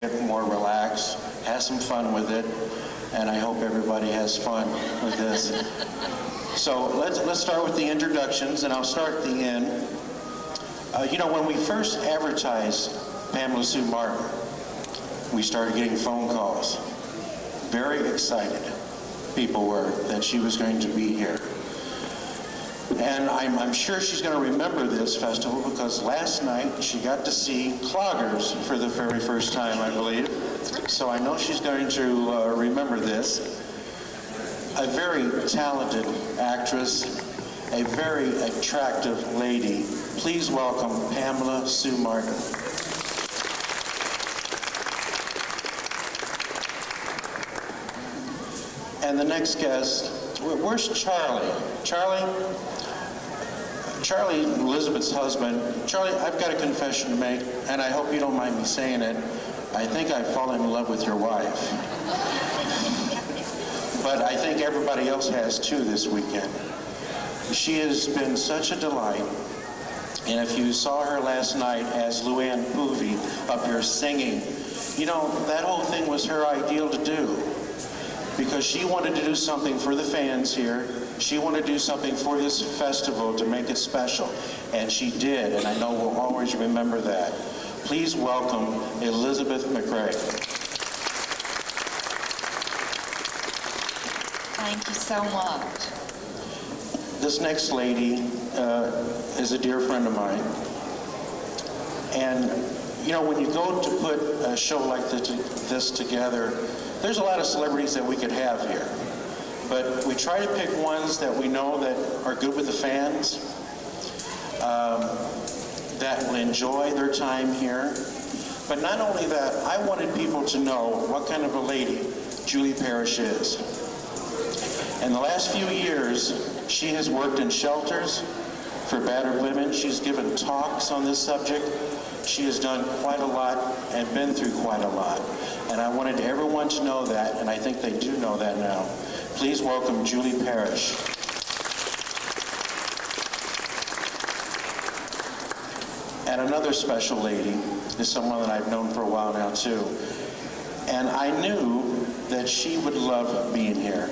get more relaxed, have some fun with it, and I hope everybody has fun with this. So let's start with the introductions, and I'll start at the end. When we first advertised Pamela Sue Martin, we started getting phone calls. Very excited people were that she was going to be here. And I'm sure she's going to remember this festival because last night she got to see Cloggers for the very first time, I believe. So I know she's going to remember this. A very talented actress, a very attractive lady. Please welcome Pamela Sue Martin. And the next guest, where's Charlie? Charlie, Elizabeth's husband. Charlie, I've got a confession to make, and I hope you don't mind me saying it. I think I've fallen in love with your wife. But I think everybody else has too this weekend. She has been such a delight. And if you saw her last night as Luann Poovey up here singing, that whole thing was her ideal to do. Because she wanted to do something for the fans here. She wanted to do something for this festival to make it special. And she did, and I know we'll always remember that. Please welcome Elizabeth Macray. Thank you so much. This next lady is a dear friend of mine. And, when you go to put a show like this together, there's a lot of celebrities that we could have here. But we try to pick ones that we know that are good with the fans, that will enjoy their time here. But not only that, I wanted people to know what kind of a lady Julie Parrish is. In the last few years, she has worked in shelters for battered women. She's given talks on this subject. She has done quite a lot and been through quite a lot. And I wanted everyone to know that, and I think they do know that now. Please welcome Julie Parrish. And another special lady is someone that I've known for a while now too. And I knew that she would love being here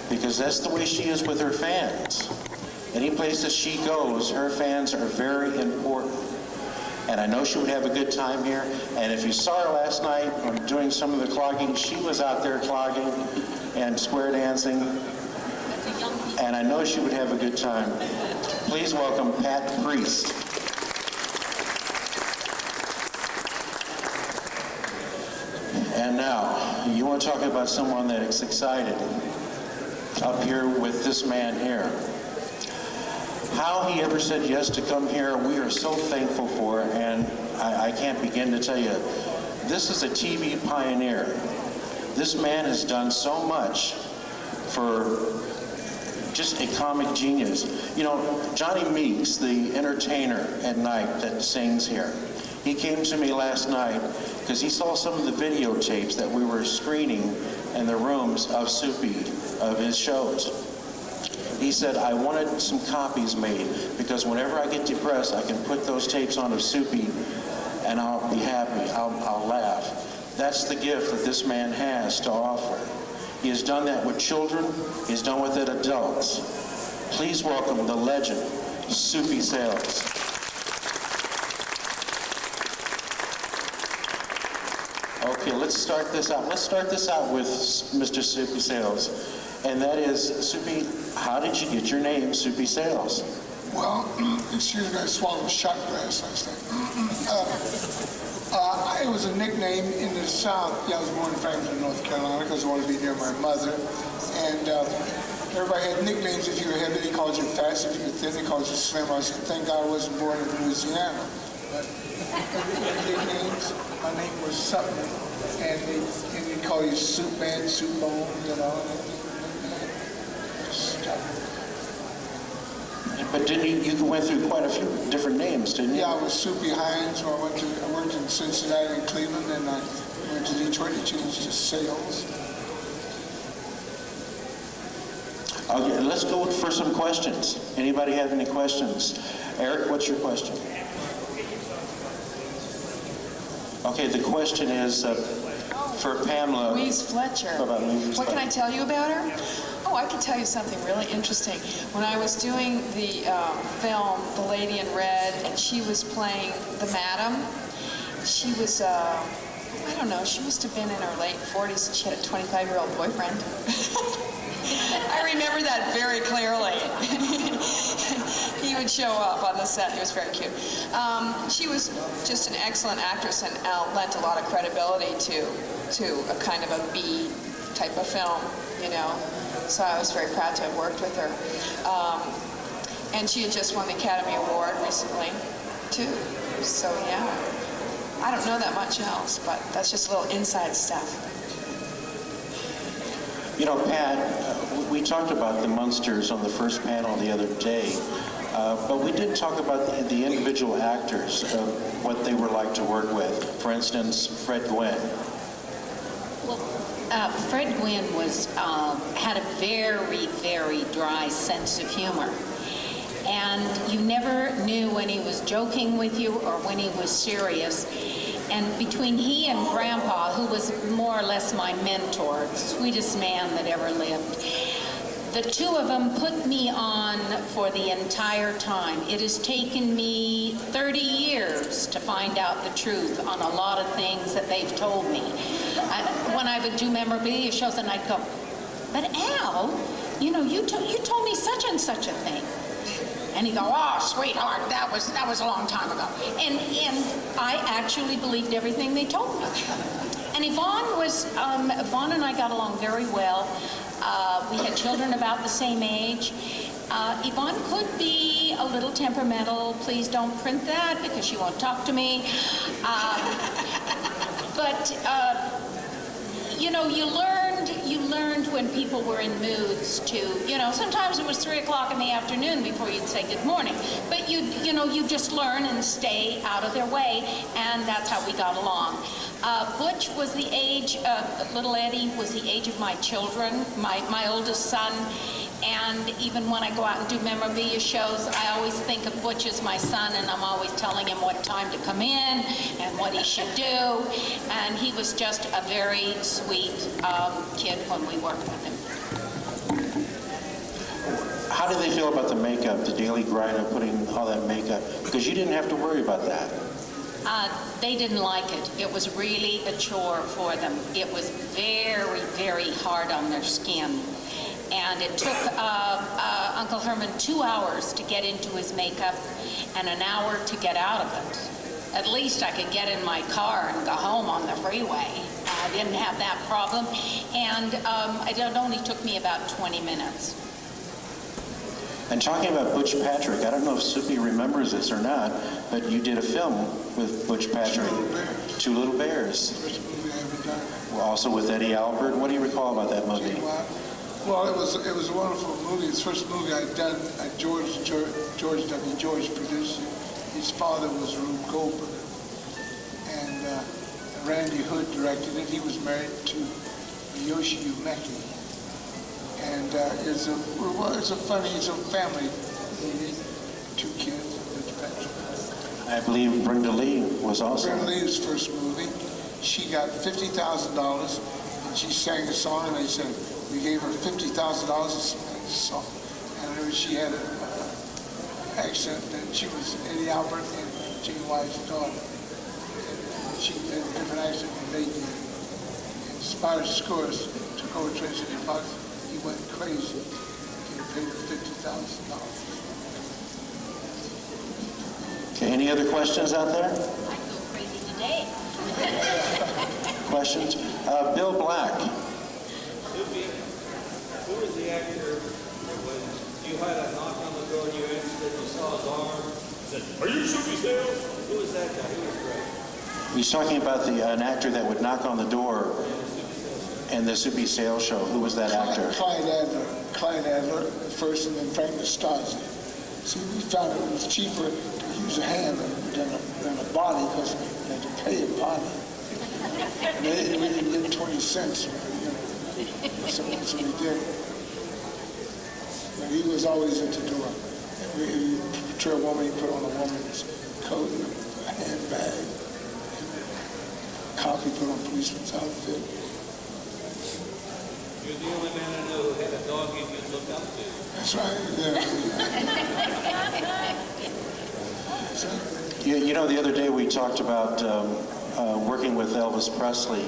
because that's the way she is with her fans. Any place that she goes, her fans are very important. And I know she would have a good time here. And if you saw her last night doing some of the clogging, she was out there clogging and square dancing. And I know she would have a good time. Please welcome Pat Priest. And now, you want to talk about someone that is excited up here with this man here. How he ever said yes to come here, we are so thankful for, and I can't begin to tell you. This is a TV pioneer. This man has done so much for just a comic genius. Johnny Meeks, the entertainer at night that sings here, he came to me last night because he saw some of the videotapes that we were screening in the rooms of Soupy, of his shows. He said, I wanted some copies made because whenever I get depressed, I can put those tapes on of Soupy and I'll be happy, I'll laugh. That's the gift that this man has to offer. He has done that with children, he's done with it adults. Please welcome the legend, Soupy Sales. Okay, let's start this out. Let's start this out with Mr. Soupy Sales. And that is, Soupy, how did you get your name, Soupy Sales? Well, excuse me, I swallowed a shot glass last night. It was a nickname in the South. Yeah, I was born in Frankfort, North Carolina, because I wanted to be near my mother. And everybody had nicknames. If you were heavy, they called you fat. If you were thin, they called you slim. I said, thank God I wasn't born in Louisiana. But nicknames, my name was something. And they call you Soup Man, Soup Bone, But didn't you went through quite a few different names, didn't you? Yeah, I was Soupy Hines. I worked in Cincinnati and Cleveland, and I went to Detroit and changed to Sales. Okay, let's go for some questions. Anybody have any questions? Eric, what's your question? Okay, the question is for Pamela. Louise Fletcher. What about Louise What can I Fletcher? tell you about her? Oh, I can tell you something really interesting. When I was doing the film, The Lady in Red, and she was playing the Madam, she was, I don't know, she must have been in her late 40s, and she had a 25-year-old boyfriend. I remember that very clearly. He would show up on the set. He was very cute. She was just an excellent actress and lent a lot of credibility to a kind of a B type of film, you know. So I was very proud to have worked with her. And she had just won the Academy Award recently, too. So, yeah. I don't know that much else, but that's just a little inside stuff. You know, Pat, we talked about the Munsters on the first panel the other day, but we didn't talk about the individual actors, what they were like to work with. For instance, Fred Gwynne. Well, Fred Gwynne was had a very, very dry sense of humor. And you never knew when he was joking with you or when he was serious. And between he and Grandpa, who was more or less my mentor, the sweetest man that ever lived, the two of them put me on for the entire time. It has taken me 30 years to find out the truth on a lot of things that they've told me. When I would do memorabilia shows, and I'd go, "But Al, you know, you told me such and such a thing." And he'd go, "Oh, sweetheart, that was a long time ago." And I actually believed everything they told me. And Yvonne and I got along very well. We had children about the same age. Yvonne could be a little temperamental. Please don't print that because she won't talk to me. But you know, you learned when people were in moods to, you know, sometimes it was 3 o'clock in the afternoon before you'd say good morning. But you just learn and stay out of their way, and that's how we got along. Butch was the age, little Eddie was the age of my children, my oldest son. And even when I go out and do memorabilia shows, I always think of Butch as my son, and I'm always telling him what time to come in and what he should do. And he was just a very sweet kid when we worked with him. How do they feel about the makeup, the daily grind of putting all that makeup? Because you didn't have to worry about that. They didn't like it. It was really a chore for them. It was very, very hard on their skin. And it took Uncle Herman 2 hours to get into his makeup and an hour to get out of it. At least I could get in my car and go home on the freeway. I didn't have that problem. And it only took me about 20 minutes. And talking about Butch Patrick, I don't know if Soupy remembers this or not, but you did a film with Butch Patrick. Two Little Bears. First movie I ever done. Well, also with Eddie Albert. What do you recall about that movie? Well, it was a wonderful movie. It's the first movie I'd done. George W. George produced it. His father was Rube Goldberg, and Randy Hood directed it. He was married to Yoshi Umeki, and it's a family movie. 2 kids, Butch Patrick. I believe Brenda Lee was also. Brenda Lee's first movie. She got $50,000, and she sang a song, and they said, we gave her $50,000 to sing a song. And she had an accent that she was Eddie Albert and Jane White's daughter. And she had a different accent than they did. And Spider Scores took over Tracy Fox. He went crazy. He paid her $50,000. Okay, any other questions out there? I go crazy today. Questions? Bill Black. Soupy, who was the actor that when you had a knock on the door and you answered and you saw his arm, said, "Are you Soupy Sales?" Who was that guy? Who was great? He's talking about an actor that would knock on the door in the Soupy Sales show. Who was that actor? Clyde Adler first, and then Frank Nastasi. See, we found it was cheaper to use a hand than a body because they had to pay a body. And we didn't get 20 cents, you know. So we did. But he was always at the door. He portrayed a woman, he put on a woman's coat and a handbag. cop he put on policeman's outfit. You're the only man I know who had a dog you could look up to. That's right, yeah. That's right. You know, the other day we talked about working with Elvis Presley.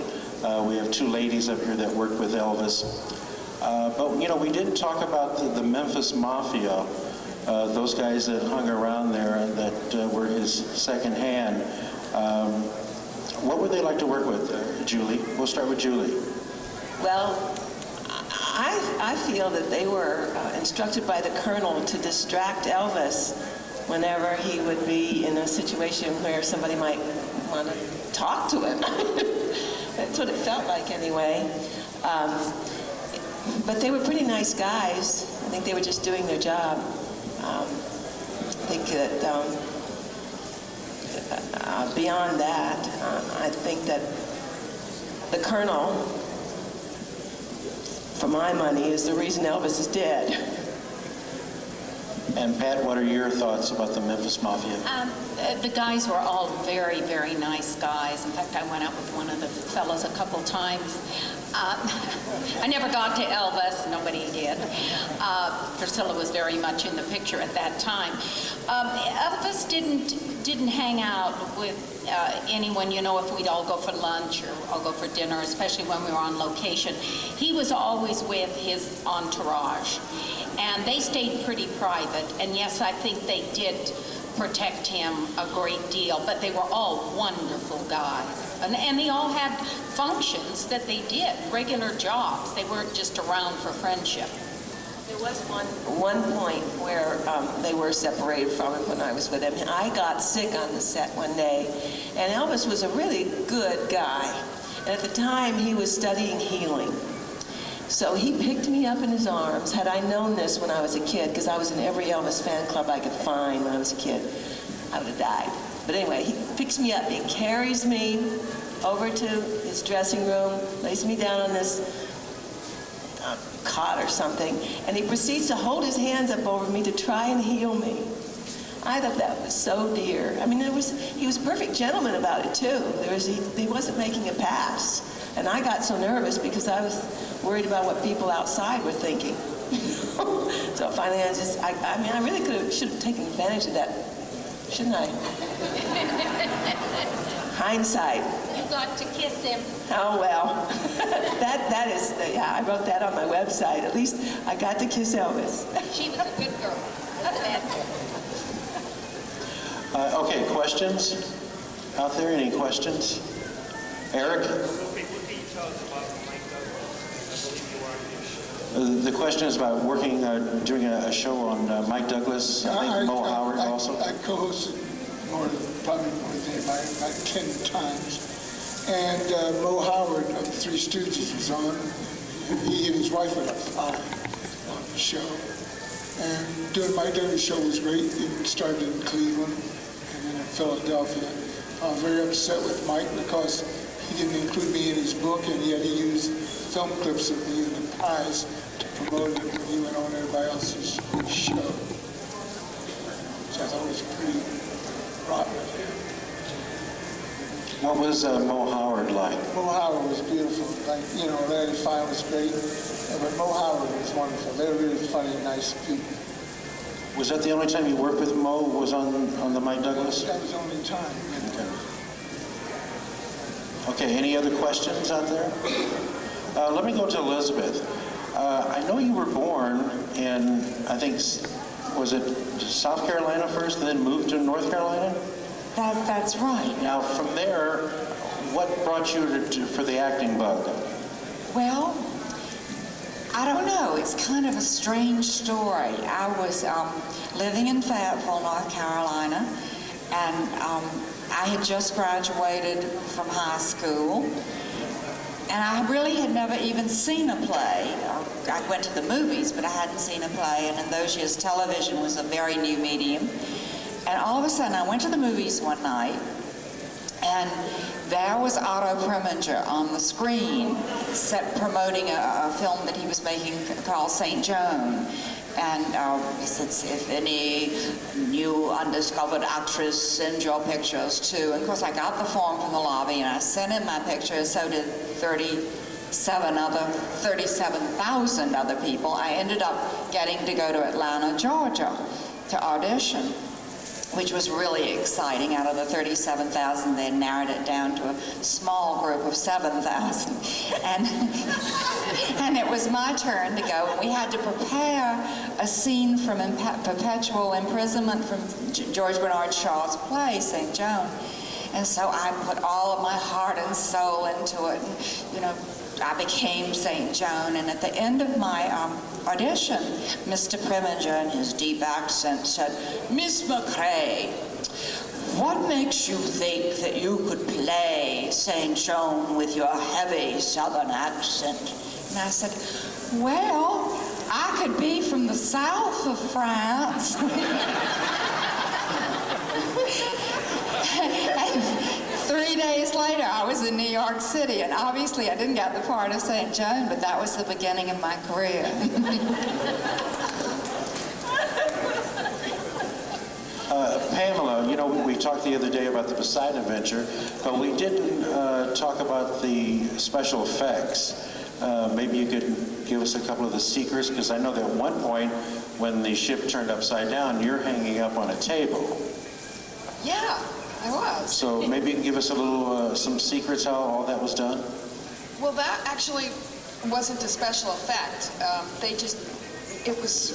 We have two ladies up here that worked with Elvis. But, you know, we didn't talk about the Memphis Mafia, those guys that hung around there and that were his second hand. What would they like to work with, Julie? We'll start with Julie. Well, I feel that they were instructed by the Colonel to distract Elvis whenever he would be in a situation where somebody might want to talk to him. That's what it felt like anyway. But they were pretty nice guys. I think they were just doing their job. I think that beyond that, I think that the Colonel, for my money, is the reason Elvis is dead. And Pat, what are your thoughts about the Memphis Mafia? The guys were all very, very nice guys. In fact, I went out with one of the fellows a couple times. I never got to Elvis. Nobody did. Priscilla was very much in the picture at that time. Elvis didn't hang out with anyone, you know, if we'd all go for lunch or all go for dinner, especially when we were on location. He was always with his entourage. And they stayed pretty private. And yes, I think they did protect him a great deal, but they were all wonderful guys. And they all had functions that they did, regular jobs. They weren't just around for friendship. There was one point where they were separated from him when I was with him. And I got sick on the set one day, and Elvis was a really good guy. And at the time, he was studying healing. So he picked me up in his arms. Had I known this when I was a kid, because I was in every Elvis fan club I could find when I was a kid, I would have died. But anyway, he picks me up, he carries me over to his dressing room, lays me down on this cot or something, and he proceeds to hold his hands up over me to try and heal me. I thought that was so dear. I mean, he was a perfect gentleman about it too. He wasn't making a pass. And I got so nervous because I was worried about what people outside were thinking. So finally I really should have taken advantage of that, shouldn't I? Hindsight. You got to kiss him. Oh, well. that is, yeah, I wrote that on my website. At least I got to kiss Elvis. She was a good girl. Not bad. Okay, questions out there? Any questions? Eric? The question is about working, doing a show on Mike Douglas. I think Mo Howard also. I co-hosted probably more than anybody, about 10 times. And Mo Howard of the Three Stooges was on. He and his wife were on the show. And doing Mike Douglas' show was great. It started in Cleveland and then in Philadelphia. I was very upset with Mike because he didn't include me in his book, and yet he used film clips of me in the Pies to promote it when he went on everybody else's show. Which I thought was pretty rotten. What was Mo Howard like? Mo Howard was beautiful. Like, you know, Larry Fine was great. But Mo Howard was wonderful. They were really funny, nice people. Was that the only time you worked with Mo, was on the Mike Douglas? That was the only time. Okay, any other questions out there? Let me go to Elizabeth. I know you were born in, I think, was it South Carolina first and then moved to North Carolina? That's right. Now, from there, what brought you for the acting bug? Well, I don't know. It's kind of a strange story. I was living in Fayetteville, North Carolina, and I had just graduated from high school, and I really had never even seen a play. I went to the movies, but I hadn't seen a play, and in those years, television was a very new medium. And all of a sudden, I went to the movies one night, and there was Otto Preminger on the screen promoting a film that he was making called St. Joan. And he said, if any new undiscovered actress, send your pictures too. And of course, I got the form from the lobby, and I sent in my pictures. So did 37,000 other people. I ended up getting to go to Atlanta, Georgia, to audition, which was really exciting. Out of the 37,000, they narrowed it down to a small group of 7,000. And it was my turn to go, and we had to prepare a scene from perpetual imprisonment from George Bernard Shaw's play, St. Joan. And so I put all of my heart and soul into it. And, you know, I became St. Joan, and at the end of my audition, Mr. Preminger, in his deep accent, said, "Miss Macray, what makes you think that you could play St. Joan with your heavy Southern accent?" And I said, "Well, I could be from the south of France." And 3 days later, I was in New York City, and obviously I didn't get the part of St. Joan, but that was the beginning of my career. Pamela, you know, we talked the other day about the Poseidon Adventure, but we didn't talk about the special effects. Maybe you could give us a couple of the secrets, because I know that at one point when the ship turned upside down, you're hanging up on a table. Yeah, I was. So maybe you can give us a little, some secrets how all that was done? Well, that actually wasn't a special effect. It was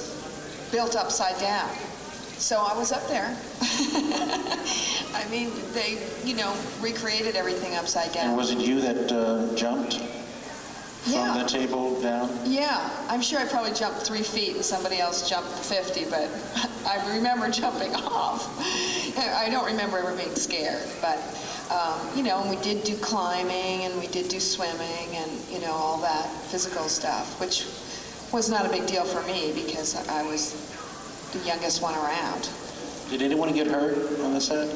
built upside down. So I was up there. I mean, they, you know, recreated everything upside down. And was it you that jumped Yeah. from the table down? Yeah, I'm sure I probably jumped 3 feet and somebody else jumped 50, but I remember jumping off. I don't remember ever being scared, but, you know, and we did do climbing and we did do swimming and, you know, all that physical stuff, which was not a big deal for me because I was the youngest one around. Did anyone get hurt on the set?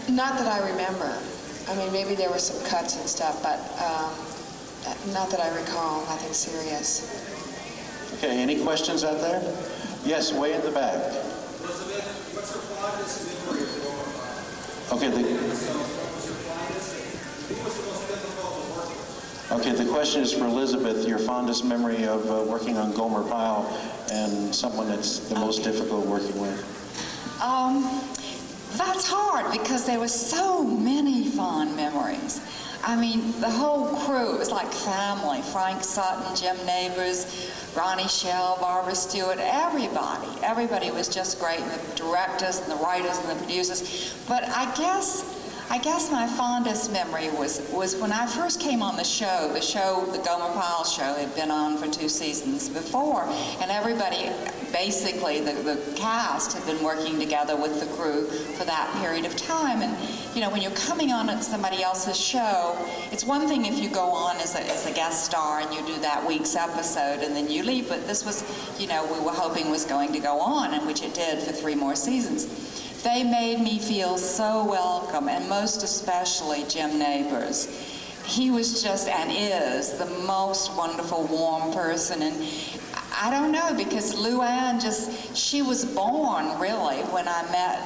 Not that I remember. I mean, maybe there were some cuts and stuff, but not that I recall, nothing serious. Okay, any questions out there? Yes, way in the back. Elizabeth, what's your fondest memory of Gomer Pyle? Okay, What was your fondest? Who was the most difficult to work with? okay, the question is for Elizabeth, your fondest memory of working on Gomer Pyle and someone that's the most difficult working with. That's hard because there were so many fond memories. I mean, the whole crew, it was like family. Frank Sutton, Jim Neighbors, Ronnie Shell, Barbara Stewart, everybody was just great, and the directors and the writers and the producers. But I guess my fondest memory was when I first came on the Gomer Pyle show had been on for 2 seasons before, and everybody, basically the cast had been working together with the crew for that period of time. And you know, when you're coming on at somebody else's show, it's one thing if you go on as a guest star and you do that week's episode and then you leave, but this was, you know, we were hoping was going to go on, and which it did for 3 more seasons. They made me feel so welcome, and most especially Jim Neighbors. He was just, and is, the most wonderful, warm person. And I don't know, because Luann she was born, really, when I met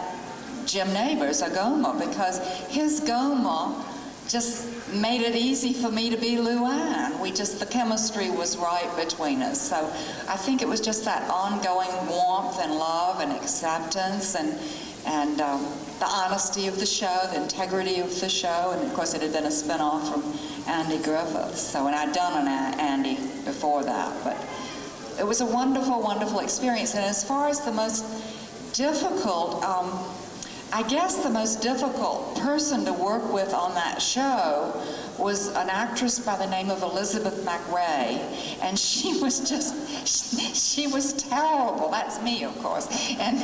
Jim Neighbors, a Gomer, because his Gomer just made it easy for me to be Luann. The chemistry was right between us. So I think it was just that ongoing warmth and love and acceptance and the honesty of the show, the integrity of the show, and of course it had been a spin-off from Andy Griffiths. So, and I'd done an Andy before that, but it was a wonderful, wonderful experience. And as far as the most difficult, I guess the most difficult person to work with on that show was an actress by the name of Elizabeth Macray, and she was terrible. That's me, of course. And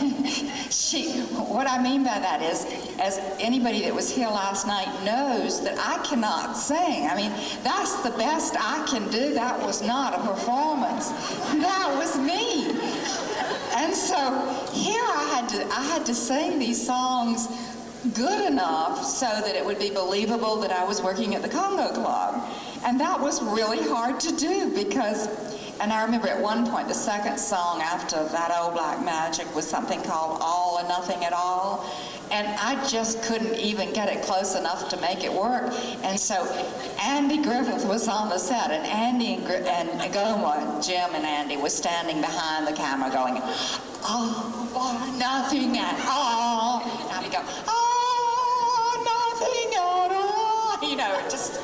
what I mean by that is, as anybody that was here last night knows, that I cannot sing. I mean, that's the best I can do. That was not a performance. That was me. And so here I had to sing these songs good enough so that it would be believable that I was working at the Congo Club. And that was really hard to do because, and I remember at one point, the second song after that old black magic was something called All or Nothing at All. And I just couldn't even get it close enough to make it work. And so Andy Griffith was on the set, and Andy and Gomer, Jim and Andy, was standing behind the camera going, oh, or nothing at all. And I'd go, oh, nothing at all. You know, it just...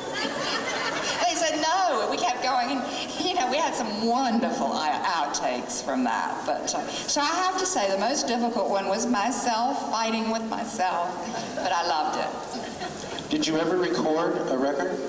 They said no, and we kept going, and you know, we had some wonderful outtakes from that. But so I have to say, the most difficult one was myself, fighting with myself, but I loved it. Did you ever record a record?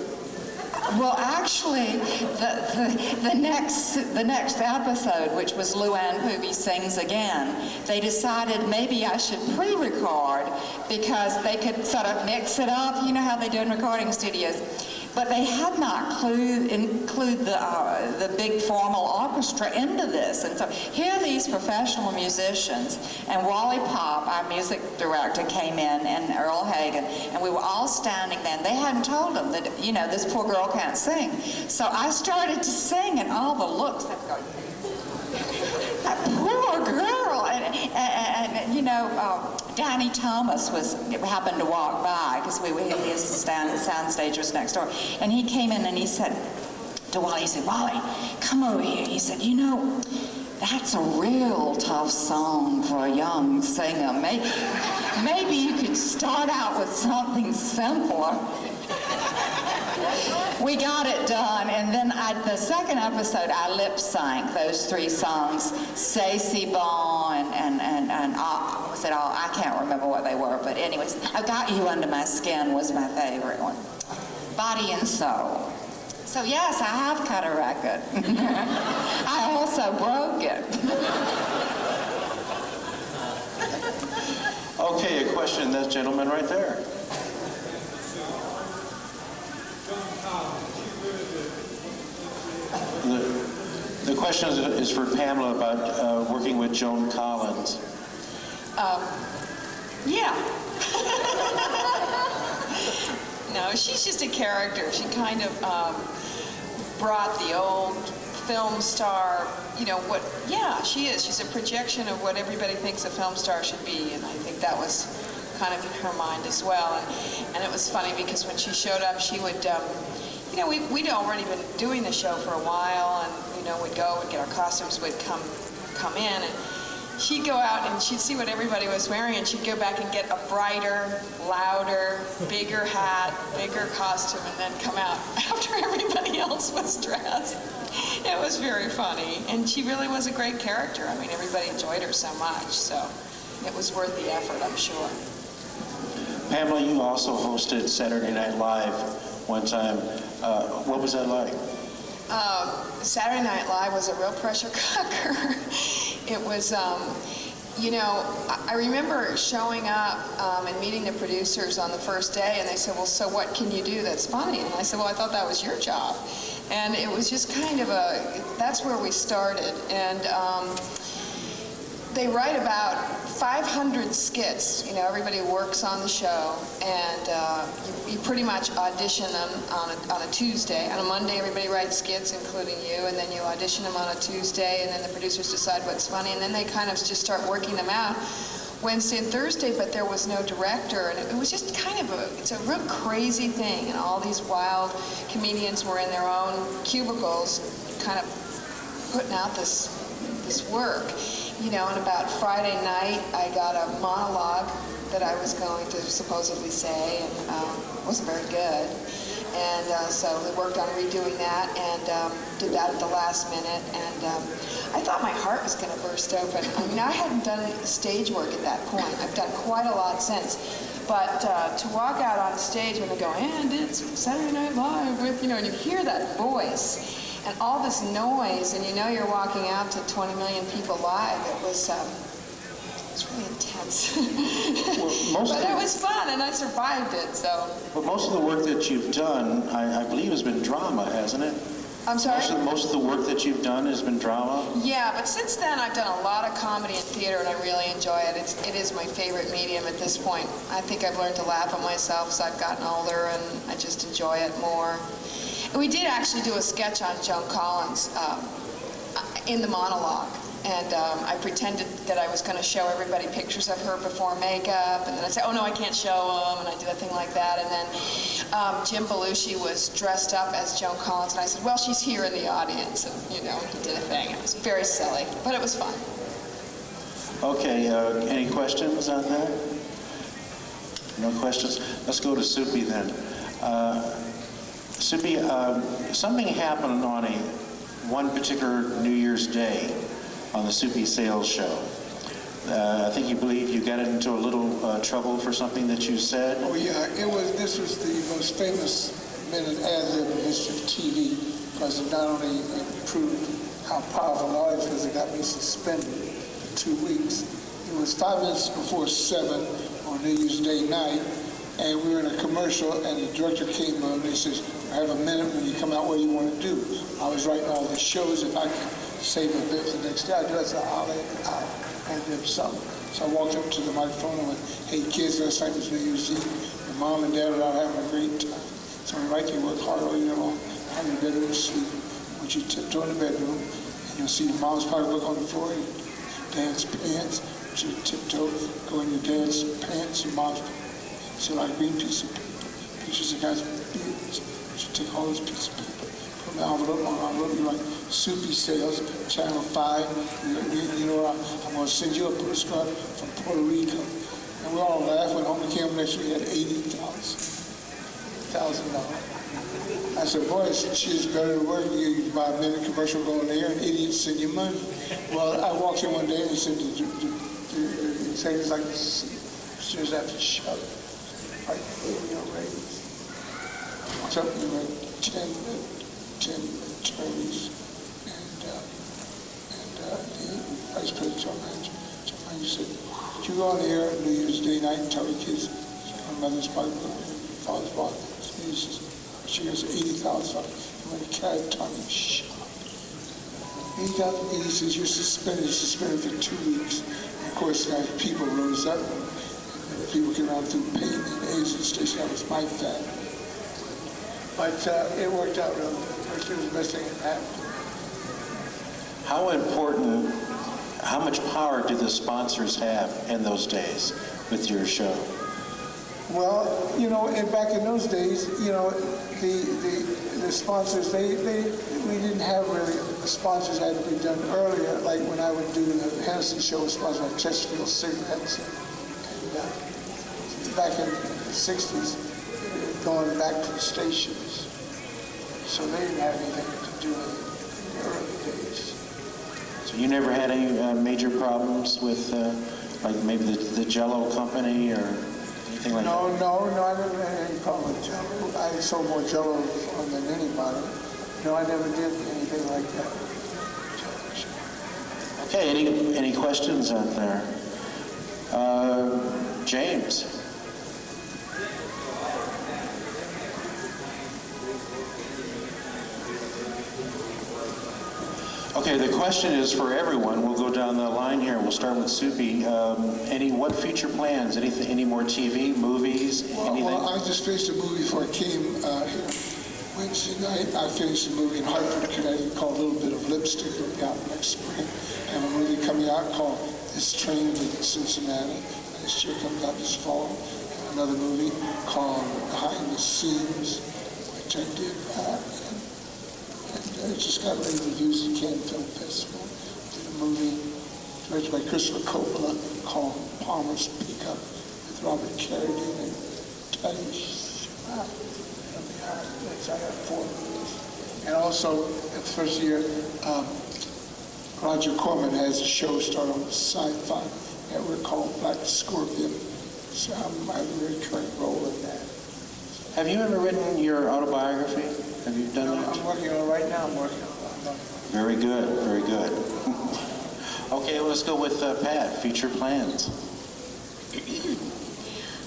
Well, actually, the next episode, which was Luann Poovey Sings Again, they decided maybe I should pre-record because they could sort of mix it up. You know how they do in recording studios. But they had not include the big formal orchestra into this. And so here are these professional musicians, and Wally Pop, our music director, came in, and Earl Hagen, and we were all standing there, and they hadn't told them that, you know, this poor girl can't sing. So I started to sing, and all the looks, they were going, that poor girl. And you know, Danny Thomas happened to walk by because his soundstage was next door, and he came in and he said to Wally, he said, Wally, come over here. He said, you know, that's a real tough song for a young singer. Maybe you could start out with something simpler. We got it done, and then the second episode, I lip-synced those three songs, Stacey Ball and was it all? I can't remember what they were, but anyways, I Got You Under My Skin was my favorite one. Body and Soul. So yes, I have cut a record. I also broke it. Okay, a question, that gentleman right there. The question is for Pamela about working with Joan Collins. Yeah. No, she's just a character. She kind of brought the old film star, you know, she is. She's a projection of what everybody thinks a film star should be, and I think that was kind of in her mind as well. And it was funny because when she showed up, she would, you know, we'd already been doing the show for a while, and, you know, we'd get our costumes, would come in, and she'd go out and she'd see what everybody was wearing, and she'd go back and get a brighter, louder, bigger hat, bigger costume, and then come out after everybody else was dressed. It was very funny, and she really was a great character. I mean, everybody enjoyed her so much, so it was worth the effort, I'm sure. Pamela, you also hosted Saturday Night Live one time. What was that like? Saturday Night Live was a real pressure cooker. It was, you know, I remember showing up and meeting the producers on the first day, and they said, well, so what can you do that's funny? And I said, well, I thought that was your job. And it was just kind of that's where we started. And they write about 500 skits. You know, everybody works on the show, and you pretty much audition them on a Tuesday. On a Monday, everybody writes skits, including you, and then you audition them on a Tuesday, and then the producers decide what's funny, and then they kind of just start working them out Wednesday and Thursday, but there was no director, and it was just kind of it's a real crazy thing, and all these wild comedians were in their own cubicles kind of putting out this work. You know, and about Friday night, I got a monologue that I was going to supposedly say, and it wasn't very good. And so we worked on redoing that, and did that at the last minute. And I thought my heart was going to burst open. I mean, I hadn't done stage work at that point. I've done quite a lot since. But to walk out on stage when they go, and it's Saturday Night Live with, you know, and you hear that voice, and all this noise, and you know you're walking out to 20 million people live. It was really intense. Well, but it was fun, and I survived it, so. But most of the work that you've done, I believe, has been drama, hasn't it? I'm sorry? Most of the work that you've done has been drama? Yeah, but since then I've done a lot of comedy and theater, and I really enjoy it. It is my favorite medium at this point. I think I've learned to laugh at myself as I've gotten older, and I just enjoy it more. We did actually do a sketch on Joan Collins in the monologue. And I pretended that I was going to show everybody pictures of her before makeup, and then I'd say, oh no, I can't show them, and I did a thing like that. And then Jim Belushi was dressed up as Joan Collins, and I said, well, she's here in the audience, and he did a thing. It was very silly, but it was fun. Okay, any questions on that? No questions? Let's go to Soupy then. Soupy, something happened on one particular New Year's Day on the Soupy Sales show. I think you believe you got into a little trouble for something that you said. Oh yeah, this was the most famous minute ad-lib in the history of TV, because it not only proved how powerful an audience was, it got me suspended for 2 weeks. It was 5 minutes before 7 on New Year's Day night, and we were in a commercial, and the director came on and he says, I have a minute when you come out, what do you want to do? I was writing all the shows. If I could save a bit for the next day, I'd do it. So I'll do something. So I walked up to the microphone and went, hey kids, last night was New Year's Eve. Your mom and dad were out having a great time. So I write, you work hard all year long, have your bedroom to sleep. Once you tiptoe in the bedroom, and you'll see your mom's pocketbook on the floor, your dad's pants. Once you tiptoe, go in your dad's pants, your mom's pants. So like a green piece of paper, pictures of guys with beards. You take all those pieces of paper, put them in an envelope, you write Soupy Sales, Channel 5. You know what, I'm going to send you a postcard from Puerto Rico. And we all laughed. When home came next week, we had $80,000. I said, boy, she's better to work. You buy a minute commercial going there, and idiots send you money. Well, I walked in one day and he said, the executives like to see. She was after shut. Right, raise. Something like 10 attorneys and the vice president, John Manager said, did you go on the air on New Year's Day night and tell the kids my mother's pocketbook, father's bought she goes $80,000. You want to carry Tommy shop. $80,000. He says, you're suspended for 2 weeks. And of course, people rose up. People came around through pain and AIDS and station. That was my family. But it worked out really good. It was the best thing that happened. How important, how much power do the sponsors have in those days with your show? Well, back in those days, the sponsors, we didn't have really, the sponsors had to be done earlier, like when I would do the Hennessy show, sponsored by Chesterfield cigarettes. Back in the 60s, going back to the stations. So they didn't have anything to do with it in the early days. So you never had any major problems with, like maybe the Jell-O company or anything like that? No, I never had any problem with Jell-O. I sold more Jell-O than anybody. No, I never did anything like that. Okay, any questions out there? James. Okay, the question is for everyone. We'll go down the line here. We'll start with Soupy. What future plans? Any more TV, movies, anything? Well, I just finished a movie before I came here. Wednesday night, I finished a movie in Hartford, Connecticut called A Little Bit of Lipstick. It'll be out next spring. And a movie coming out called This Train to Cincinnati. This year comes out this fall. And another movie called Behind the Scenes, which I did. It just got rave reviews at Cannes Film Festival. Did a movie directed by Christopher Coppola called Palmer's Pickup with Robert Carradine and Parrish. I got 4 movies. And also, at the first year, Roger Corman has a show started on the sci-fi network called Black Scorpion. So I have a recurring role in that. Have you ever written your autobiography? Have you done that? I'm working on it right now. Very good, very good. Okay, let's go with Pat, future plans.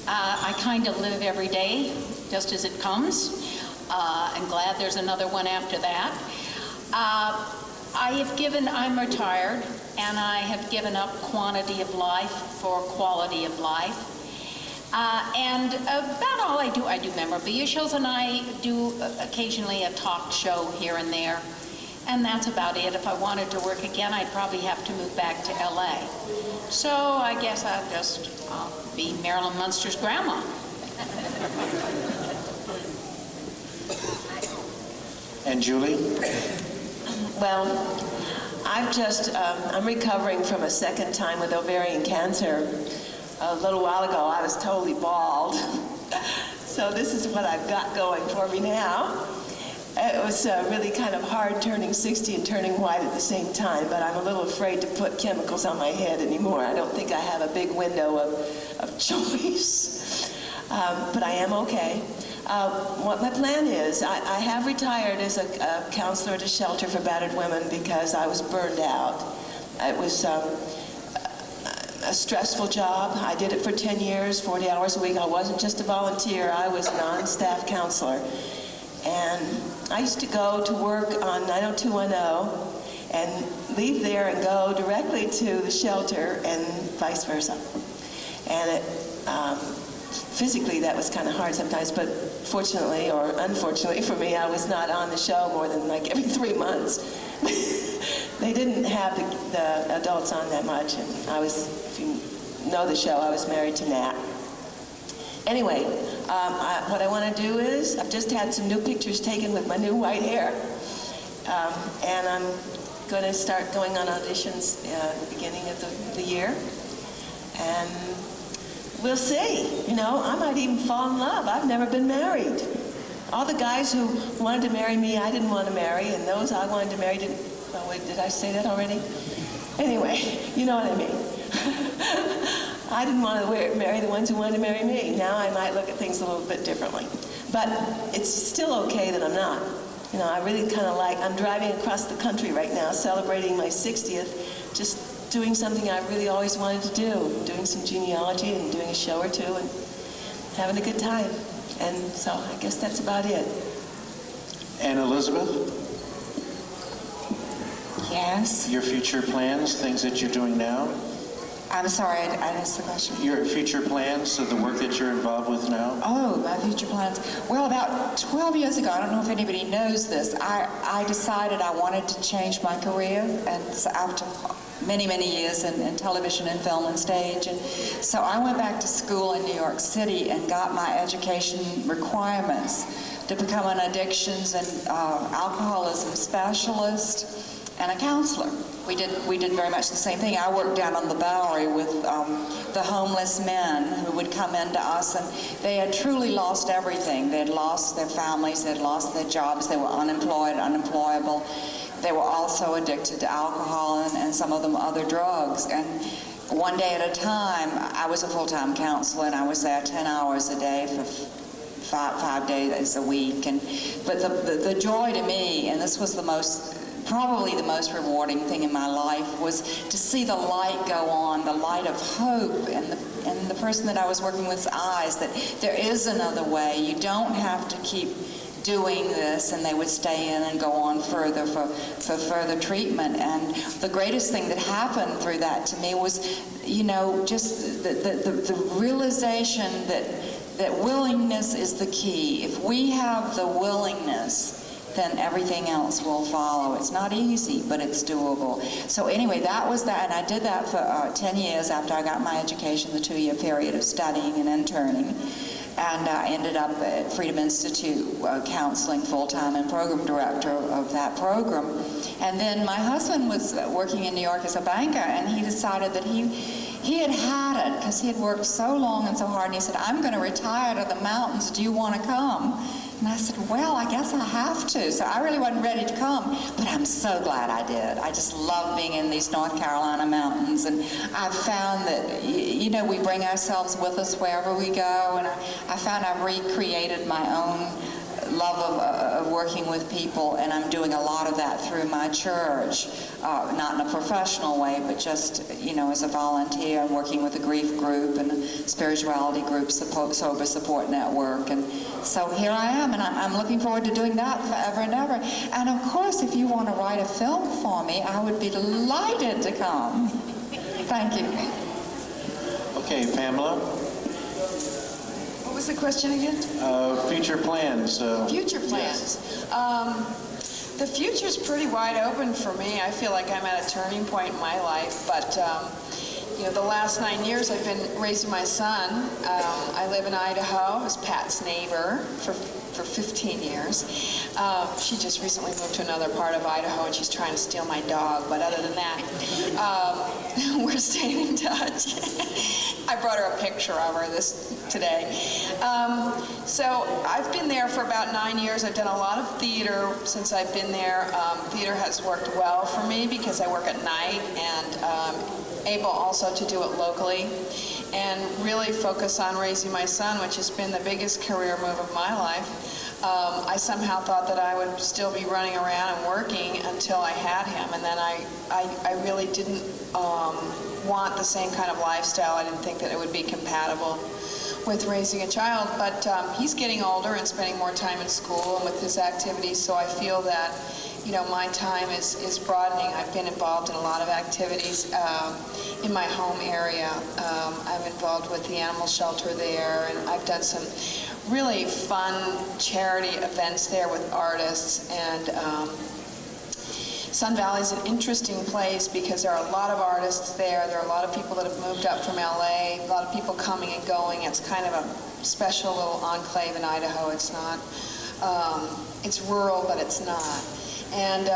I kind of live every day just as it comes. I'm glad there's another one after that. I'm retired, and I have given up quantity of life for quality of life. And about all I do memorabilia shows, and I do occasionally a talk show here and there. And that's about it. If I wanted to work again, I'd probably have to move back to LA. So I guess I'll just be Marilyn Munster's grandma. And Julie? Well, I'm recovering from a second time with ovarian cancer. A little while ago, I was totally bald. So this is what I've got going for me now. It was really kind of hard turning 60 and turning white at the same time, but I'm a little afraid to put chemicals on my head anymore. I don't think I have a big window of choice. But I am okay. What my plan is, I have retired as a counselor at a shelter for battered women because I was burned out. It was a stressful job. I did it for 10 years, 40 hours a week. I wasn't just a volunteer, I was a non-staff counselor. And I used to go to work on 90210 and leave there and go directly to the shelter and vice versa. And physically that was kind of hard sometimes, but fortunately or unfortunately for me, I was not on the show more than like every 3 months. They didn't have the adults on that much, and I was, if you know the show, I was married to Nat. Anyway, what I want to do is, I've just had some new pictures taken with my new white hair, and I'm going to start going on auditions at the beginning of the year, and we'll see. You know, I might even fall in love. I've never been married. All the guys who wanted to marry me, I didn't want to marry, and those I wanted to marry didn't. Oh wait, did I say that already? Anyway, you know what I mean. I didn't want to marry the ones who wanted to marry me. Now I might look at things a little bit differently. But it's still okay that I'm not. You know, I really kind of I'm driving across the country right now, celebrating my 60th, just doing something I really always wanted to do, doing some genealogy and doing a show or two and having a good time. And so I guess that's about it. And Elizabeth? Yes. Your future plans, things that you're doing now? I'm sorry, I missed the question. Your future plans, so the work that you're involved with now? Oh, my future plans. Well, about 12 years ago, I don't know if anybody knows this, I decided I wanted to change my career, and so after many, many years in television and film and stage. And so I went back to school in New York City and got my education requirements to become an addictions and alcoholism specialist and a counselor. We did very much the same thing. I worked down on the Bowery with the homeless men who would come into us, and they had truly lost everything. They had lost their families, they had lost their jobs, they were unemployed, unemployable. They were also addicted to alcohol and some of them other drugs. And one day at a time, I was a full-time counselor, and I was there 10 hours a day for five days a week. But the joy to me, and this was probably the most rewarding thing in my life, was to see the light go on, the light of hope, and the person that I was working with's eyes, that there is another way. You don't have to keep doing this, and they would stay in and go on further for further treatment. And the greatest thing that happened through that to me was, you know, just the realization that willingness is the key. If we have the willingness, then everything else will follow. It's not easy, but it's doable. So anyway, that was that, and I did that for 10 years after I got my education, the 2-year period of studying and interning. And I ended up at Freedom Institute counseling full-time and program director of that program. And then my husband was working in New York as a banker, and he decided that he had had it because he had worked so long and so hard, and he said, I'm going to retire to the mountains. Do you want to come? And I said, well, I guess I have to. So I really wasn't ready to come, but I'm so glad I did. I just love being in these North Carolina mountains, and I've found that, you know, we bring ourselves with us wherever we go, and I found I've recreated my own love of working with people, and I'm doing a lot of that through my church, not in a professional way, but just, you know, as a volunteer. I'm working with a grief group and a spirituality group, sober support network, and so here I am, and I'm looking forward to doing that forever and ever. And of course, if you want to write a film for me, I would be delighted to come. Thank you. Okay, Pamela? What was the question again? Future plans. Future plans. The future's pretty wide open for me. I feel like I'm at a turning point in my life, but you know, the last 9 years I've been raising my son. I live in Idaho. I was Pat's neighbor for 15 years. She just recently moved to another part of Idaho, and she's trying to steal my dog. But other than that, we're staying in touch. I brought her a picture of her today. So I've been there for about 9 years. I've done a lot of theater since I've been there. Theater has worked well for me because I work at night and able also to do it locally and really focus on raising my son, which has been the biggest career move of my life. I somehow thought that I would still be running around and working until I had him, and then I really didn't want the same kind of lifestyle. I didn't think that it would be compatible with raising a child, but he's getting older and spending more time in school and with his activities, so I feel that, you know, my time is broadening. I've been involved in a lot of activities in my home area. I'm involved with the animal shelter there, and I've done some really fun charity events there with artists. And Sun Valley is an interesting place because there are a lot of artists there. There are a lot of people that have moved up from LA, a lot of people coming and going. It's kind of a special little enclave in Idaho. It's not, it's rural, but it's not. And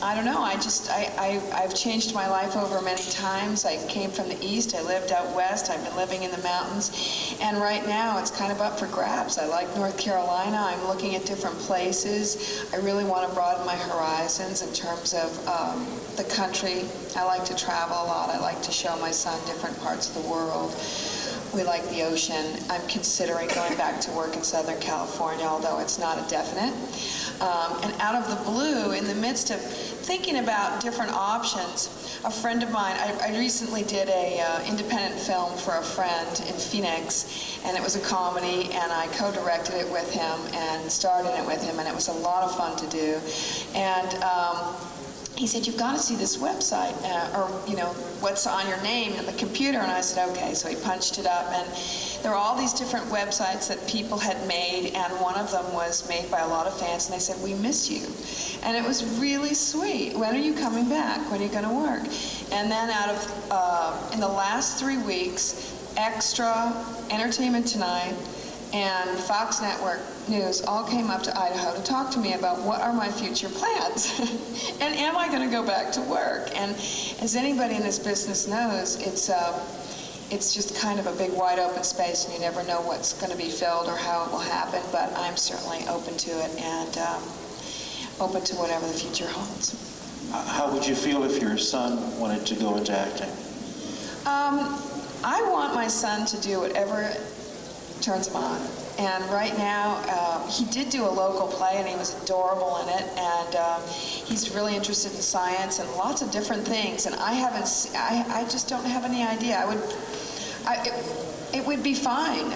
I don't know, I've changed my life over many times. I came from the east, I lived out west, I've been living in the mountains, and right now it's kind of up for grabs. I like North Carolina, I'm looking at different places. I really want to broaden my horizons in terms of the country. I like to travel a lot, I like to show my son different parts of the world. We like the ocean. I'm considering going back to work in Southern California, although it's not a definite. And out of the blue, in the midst of thinking about different options, a friend of mine, I recently did a independent film for a friend in Phoenix, and it was a comedy, and I co-directed it with him and starred in it with him, and it was a lot of fun to do. And he said, you've got to see this website, or, you know, what's on your name in the computer. And I said, okay. So he punched it up, and there were all these different websites that people had made, and one of them was made by a lot of fans, and they said, we miss you. And it was really sweet. When are you coming back? When are you going to work? And then out of, in the last 3 weeks, Extra, Entertainment Tonight, and Fox Network News all came up to Idaho to talk to me about what are my future plans and am I going to go back to work. And as anybody in this business knows, it's just kind of a big wide open space, and you never know what's going to be filled or how it will happen, but I'm certainly open to it and open to whatever the future holds. How would you feel if your son wanted to go into acting? I want my son to do whatever turns him on. And right now, he did do a local play, and he was adorable in it, and he's really interested in science and lots of different things, and I just don't have any idea. It would be fine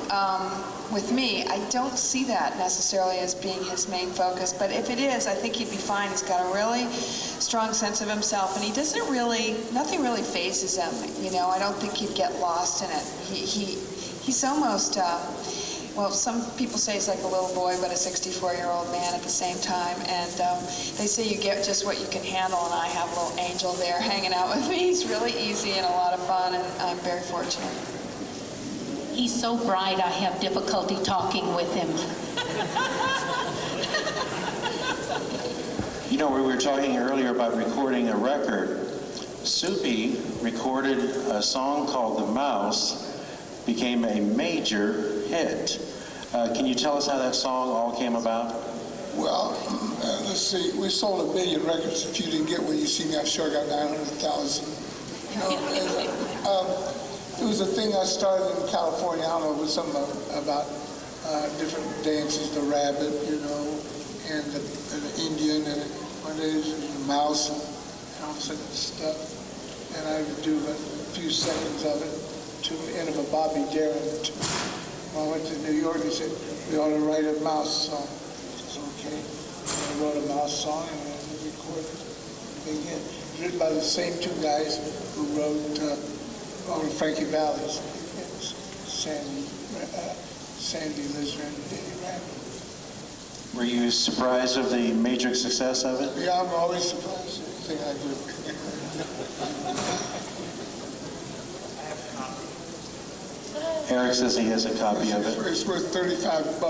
with me. I don't see that necessarily as being his main focus, but if it is, I think he'd be fine. He's got a really strong sense of himself, and he doesn't really, nothing really phases him, you know. I don't think he'd get lost in it. He's almost, well, some people say he's like a little boy, but a 64-year-old man at the same time. And they say you get just what you can handle, and I have a little angel there hanging out with me. He's really easy and a lot of fun, and I'm very fortunate. He's so bright, I have difficulty talking with him. You know, we were talking earlier about recording a record. Soupy recorded a song called The Mouse, became a major hit. Can you tell us how that song all came about? Well, let's see. We sold 1 million records. If you didn't get one, you see me, I'm sure I got 900,000. You know, it was a thing I started in California. I don't know, it was something about different dances, the rabbit, you know, and the Indian, and one day the mouse, and all sorts of stuff. And I would do a few seconds of it to the end of a Bobby Darin. When I went to New York, he said, we ought to write a mouse song. I said, okay. And I wrote a mouse song, and I recorded it. Big hit. Written by the same 2 guys who wrote all the Frankie Valli's. Sandy Sandy Lizard and Eddie Randall. Were you surprised of the major success of it? Yeah, I'm always surprised at anything I do. Eric says he has a copy of it. It's worth $35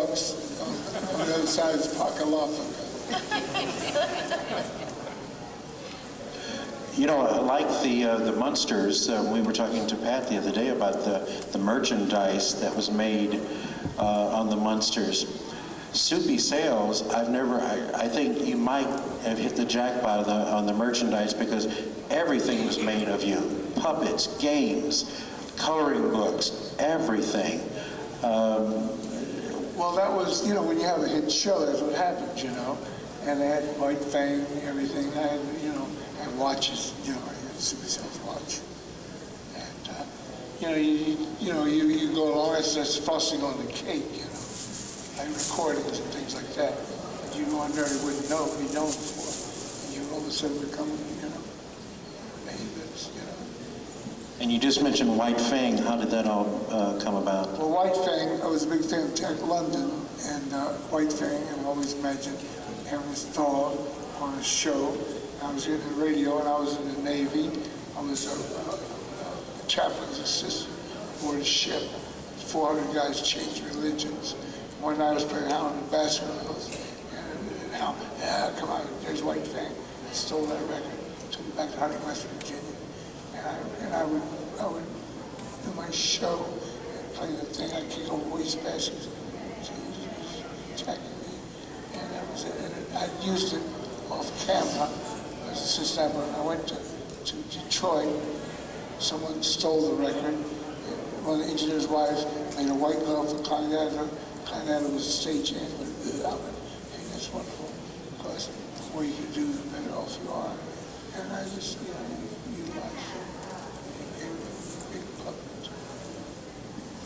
on the other side of his pocket loft. You know, like the Munsters, we were talking to Pat the other day about the merchandise that was made on the Munsters. Soupy Sales, I think you might have hit the jackpot on the merchandise because everything was made of you. Puppets, games, coloring books, everything. Well, that was, when you have a hit show, that's what happens, And they had White Fang and everything. I had, and watches, I had a Soupy Sales watch. And, you go along, that's frosting on the cake, like recordings and things like that. That you ordinarily wouldn't be known for. And you all of a sudden become, famous, And you just mentioned White Fang. How did that all come about? Well, White Fang, I was a big fan of Jack London and White Fang, and I always imagined having this dog on a show. I was in the radio and I was in the Navy. I was a chaplain's assistant aboard a ship. 400 guys changed religions. One night I was playing Hound and Baskervilles, and Hound, come on, there's White Fang. I stole that record, took it back to Hunting, West Virginia. And I would do my show and play the thing. I'd kick over waste baskets. So he was attacking me. And that was it. And I used it off camera as a system. When I went to Detroit, someone stole the record. One of the engineer's wives made a white glove for Clyde Adler. Clyde Adler was a stagehand, but I went, hey, that's wonderful. Because the more you can do, the better off you are. And I just, utilized it.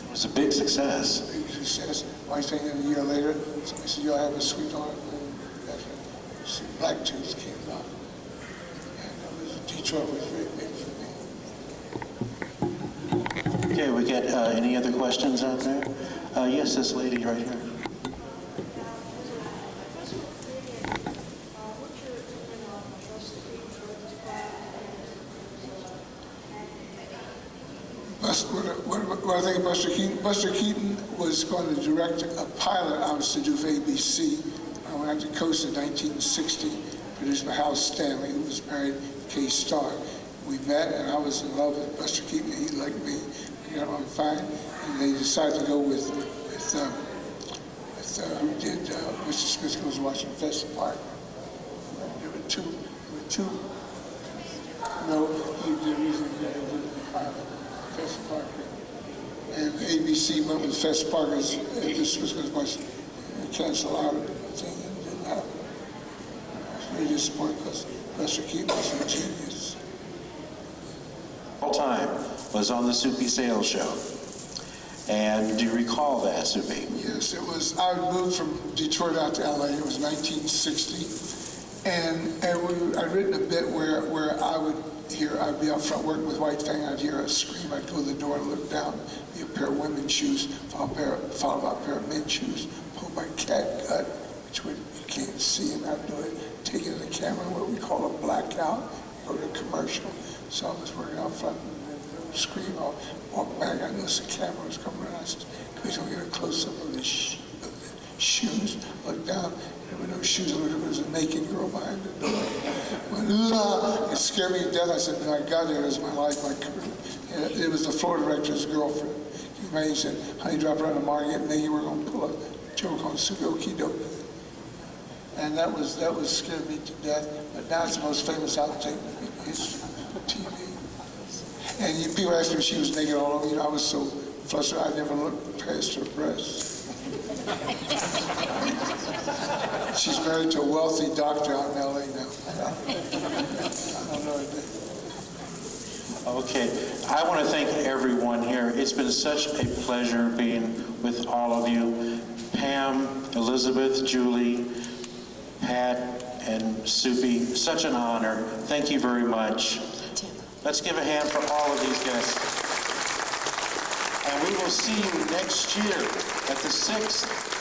It was a big success. Big success. White Fang, and a year later, somebody said, you'll have a sweetheart. And Black Tooth came out. And Detroit was very big for me. Okay, we get any other questions out there? Yes, this lady right here. What I think of Buster Keaton? Buster Keaton was going to direct a pilot I was to do for ABC. I went out to Coast in 1960, produced by Hal Stanley, who was married to Kay Starr. We met, and I was in love with Buster Keaton. He liked me. We got on fine. And they decided to go with who did Mr. Smith Goes Watching Fest Park. There were two. No, he did the pilot. Fest Park. And ABC went with Fest Parkers, and this was going to cancel out the thing and didn't happen. I was really disappointed because Buster Keaton was a genius. All time was on the Soupy Sales show. And do you recall that, Soupy? Yes, it was. I moved from Detroit out to LA. It was 1960. And I'd written a bit where I'd be out front working with White Fang, I'd hear a scream, I'd go to the door and look down, be a pair of women's shoes, followed by a pair of men's shoes, pulled by catgut, which you can't see, and I'd do it, take it to the camera, what we call a blackout, go to commercial. So I was working out front, and scream, I'll walk back, I noticed the camera was coming around, I said, can we get a close-up of the shoes, look down, there were no shoes, there was a naked girl behind the door. It scared me to death. I said, when I got there, it was my life, my career. It was the floor director's girlfriend. He said, honey, drop around the market, and then you were going to pull a joke on Sudoku Doku. And that scared me to death. But now it's the most famous outtake in history of TV. And people asked me if she was naked all over. I was so flustered, I never looked past her breasts. She's married to a wealthy doctor out in LA now. I don't know. Okay, I want to thank everyone here. It's been such a pleasure being with all of you. Pam, Elizabeth, Julie, Pat, and Soupy, such an honor. Thank you very much. Let's give a hand for all of these guests. And we will see you next year at the 6th